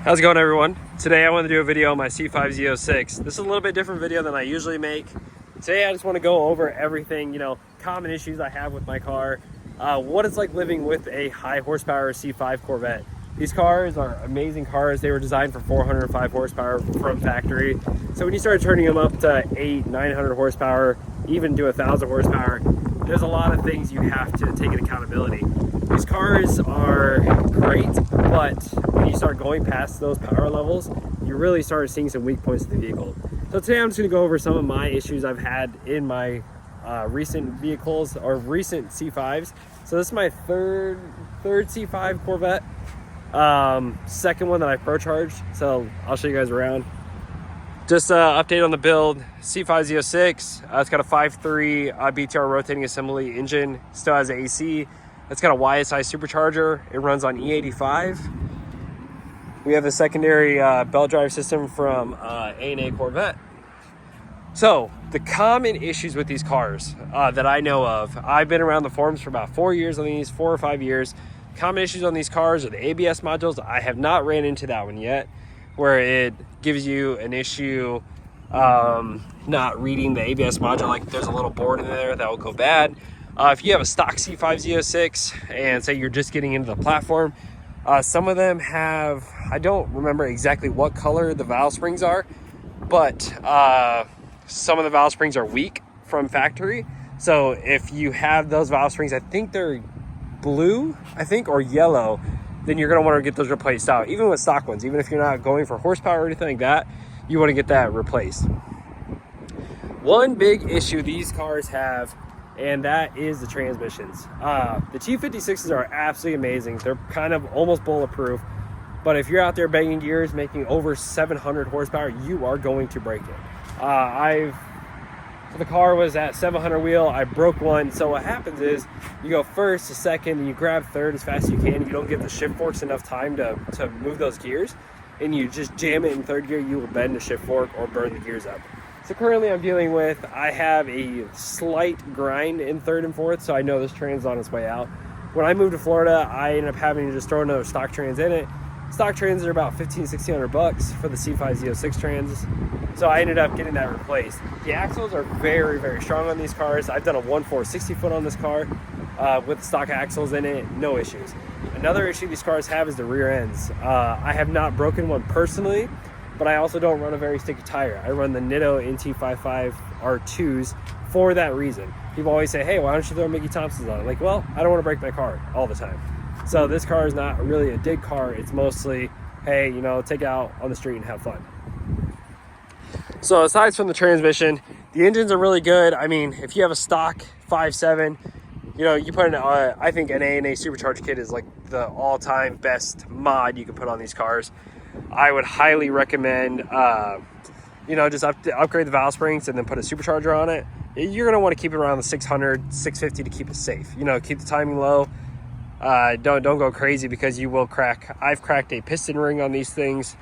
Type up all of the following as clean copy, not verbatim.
How's it going, everyone? Today I want to do a video on my C5 Z06. This is a little bit different video than I usually make. Today I just want to go over everything, common issues I have with my car, what it's like living with a high horsepower C5 Corvette. These cars are amazing cars. They were designed for 405 horsepower from factory. So when you start turning them up to 900 horsepower, even to 1,000 horsepower, there's a lot of things you have to take in accountability. These cars are great, but when you start going past those power levels, you really start seeing some weak points of the vehicle. So today I'm just going to go over some of my issues I've had in my recent vehicles or recent C5s. So this is my third C5 Corvette, second one that I pro-charged. So I'll show you guys around. Just update on the build. C5 Z06, it's got a 5.3 BTR rotating assembly engine, still has AC. It's got a YSI supercharger. It runs on E85. We have the secondary belt drive system from A&A Corvette. So the common issues with these cars that I know of, I've been around the forums for about 4 years on these, 4 or 5 years. Common issues on these cars are the ABS modules. I have not ran into that one yet, where it gives you an issue not reading the ABS module, like there's a little board in there that will go bad. If you have a stock C5 Z06 and say you're just getting into the platform, some of them have, I don't remember exactly what color the valve springs are, but some of the valve springs are weak from factory. So if you have those valve springs, I think they're blue, or yellow, then you're going to want to get those replaced out. Even with stock ones, even if you're not going for horsepower or anything like that, you want to get that replaced. One big issue these cars have, and that is the transmissions. The T56s are absolutely amazing. They're kind of almost bulletproof, but if you're out there banging gears, making over 700 horsepower, you are going to break it. The car was at 700 wheel, I broke one. So what happens is you go first to second and you grab third as fast as you can. You don't give the shift forks enough time to move those gears, and you just jam it in third gear, you will bend the shift fork or burn the gears up. So currently I'm dealing with, I have a slight grind in third and fourth, so I know this tran's on its way out. When I moved to Florida, I ended up having to just throw another stock trans in it. Stock trans are about $1,500-$1,600 for the C5 Z06 trans. So I ended up getting that replaced. The axles are very, very strong on these cars. I've done a 1.4 60-foot on this car with stock axles in it, no issues. Another issue these cars have is the rear ends. I have not broken one personally, but I also don't run a very sticky tire. I run the Nitto NT55 R2s for that reason. People always say, hey, why don't you throw Mickey Thompsons on it? Like, well, I don't want to break my car all the time. So this car is not really a dig car. It's mostly, hey, take it out on the street and have fun. So aside from the transmission, the engines are really good. I mean, if you have a stock 5.7, you put in, I think an A&A Supercharged kit is like the all-time best mod you can put on these cars. I would highly recommend, just upgrade the valve springs and then put a supercharger on it. You're gonna want to keep it around the 600, 650 to keep it safe. Keep the timing low. Don't go crazy because you will crack. I've cracked a piston ring on these things,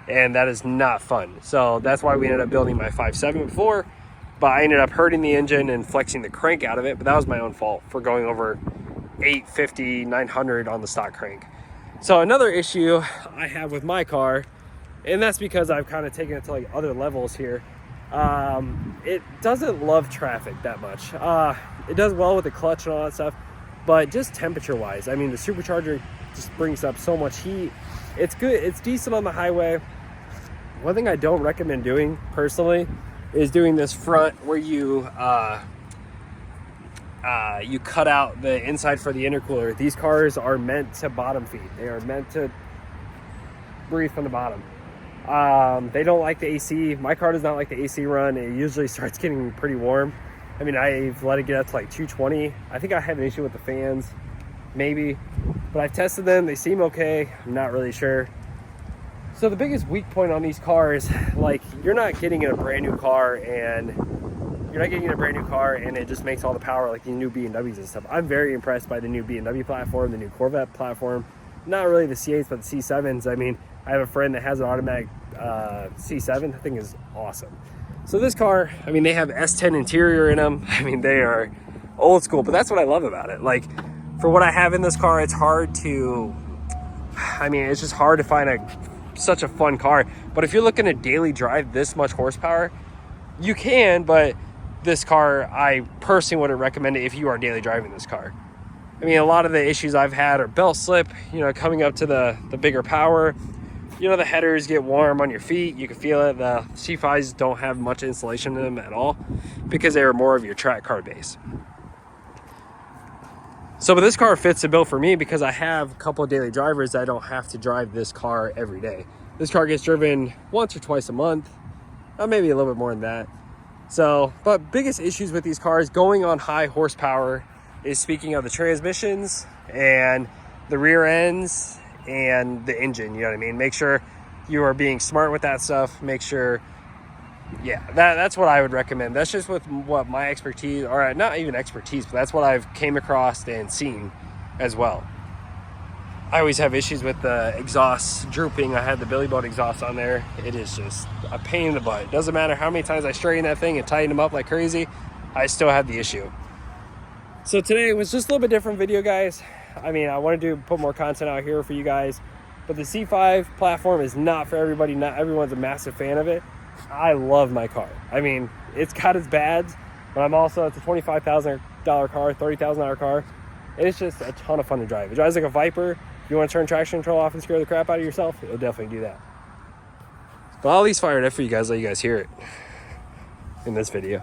and that is not fun. So that's why we ended up building my 5.7 before, but I ended up hurting the engine and flexing the crank out of it, but that was my own fault for going over 850, 900 on the stock crank. So another issue I have with my car, and that's because I've kind of taken it to like other levels here, it doesn't love traffic that much. It does well with the clutch and all that stuff, but just temperature wise, I mean, the supercharger just brings up so much heat. It's good, it's decent on the highway. One thing I don't recommend doing personally is doing this front where you cut out the inside for the intercooler. These cars are meant to bottom feed. They are meant to breathe from the bottom. They don't like the AC. My car does not like the AC run. It usually starts getting pretty warm. I mean, I've let it get up to like 220. I think I have an issue with the fans, maybe, but I've tested them. They seem okay. I'm not really sure. So the biggest weak point on these cars, like, you're not getting in a brand new car and it just makes all the power like the new B&Ws and stuff. I'm very impressed by the new B&W platform, the new Corvette platform. Not really the C8s, but the C7s. I mean, I have a friend that has an automatic C7. That thing is awesome. So this car, I mean, they have S10 interior in them. I mean, they are old school, but that's what I love about it. Like, for what I have in this car, it's hard to, I mean, it's just hard to find such a fun car. But if you're looking to daily drive this much horsepower, you can, but this car, I personally wouldn't recommend it if you are daily driving this car. I mean, a lot of the issues I've had are belt slip, you know, coming up to the bigger power. You know, the headers get warm on your feet. You can feel it. The C5s don't have much insulation in them at all because they are more of your track car base. So, but this car fits the bill for me because I have a couple of daily drivers that I don't have to drive this car every day. This car gets driven once or twice a month, maybe a little bit more than that. So, but biggest issues with these cars going on high horsepower is, speaking of the transmissions and the rear ends and the engine, you know what I mean? Make sure you are being smart with that stuff. Make sure, yeah, that's what I would recommend. That's just with what my expertise, or not even expertise, but that's what I've came across and seen as well. I always have issues with the exhaust drooping. I had the Billy Boat exhaust on there. It is just a pain in the butt. It doesn't matter how many times I straighten that thing and tighten them up like crazy, I still have the issue. So today was just a little bit different video, guys. I mean, I wanted to put more content out here for you guys, but the C5 platform is not for everybody. Not everyone's a massive fan of it. I love my car. I mean, it's got its bads, but it's a $25,000 car, $30,000 car. It's just a ton of fun to drive. It drives like a Viper. If you want to turn traction control off and scare the crap out of yourself, it'll definitely do that. But I'll at least fire it up for you guys, let you guys hear it in this video.